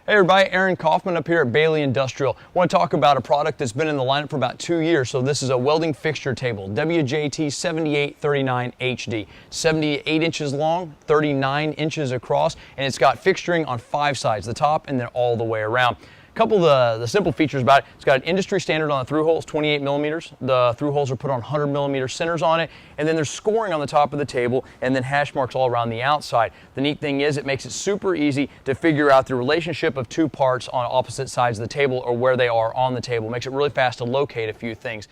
Hey everybody, Aaron Kaufman up here at Baileigh Industrial. I want to talk about a product that's been in the lineup for about 2 years. So this is a welding fixture table, WJT-7839-HD. 78 inches long, 39 inches across, and it's got fixturing on 5 sides, the top and then all the way around. A couple of the simple features about it: it's got an industry standard on the through holes, 28 millimeters. The through holes are put on 100 millimeter centers on it, and then there's scoring on the top of the table and then hash marks all around the outside. The neat thing is it makes it super easy to figure out the relationship of 2 parts on opposite sides of the table or where they are on the table. It makes it really fast to locate a few things.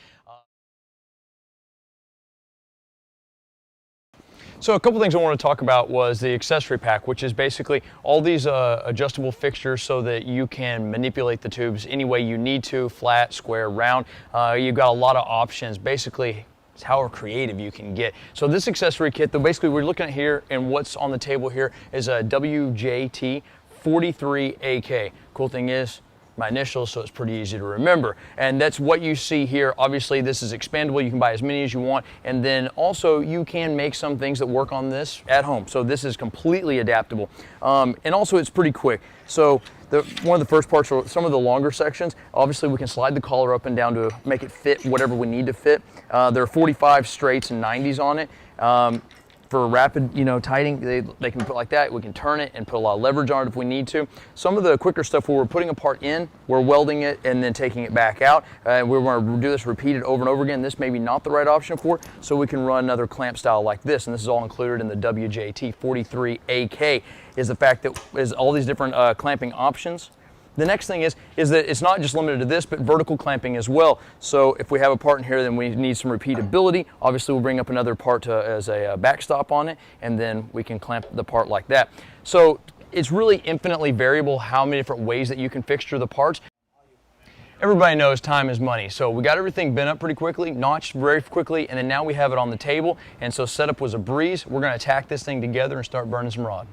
So a couple things I want to talk about was the accessory pack, which is basically all these adjustable fixtures so that you can manipulate the tubes any way you need to, flat, square, round. You've got a lot of options. Basically, it's how creative you can get. So this accessory kit, though, basically we're looking at here, and what's on the table here is a WJT-7839-HD. Cool thing is, my initials, so it's pretty easy to remember. And that's what you see here. Obviously, this is expandable. You can buy as many as you want. And then also, you can make some things that work on this at home. So this is completely adaptable. And also, it's pretty quick. So one of the first parts are some of the longer sections. Obviously, we can slide the collar up and down to make it fit whatever we need to fit. There are 45 straights and 90s on it. For rapid, tightening, they can put like that. We can turn it and put a lot of leverage on it if we need to. Some of the quicker stuff where we're putting a part in, we're welding it and then taking it back out. We're going to do this repeated over and over again. This may be not the right option for it, so we can run another clamp style like this, and this is all included in the WJT-43AK, is the fact that is all these different clamping options. The next thing is that it's not just limited to this, but vertical clamping as well. So if we have a part in here, then we need some repeatability. Obviously, we'll bring up another part as a backstop on it, and then we can clamp the part like that. So it's really infinitely variable how many different ways that you can fixture the parts. Everybody knows time is money, so we got everything bent up pretty quickly, notched very quickly, and then now we have it on the table, and so setup was a breeze. We're going to tack this thing together and start burning some rod.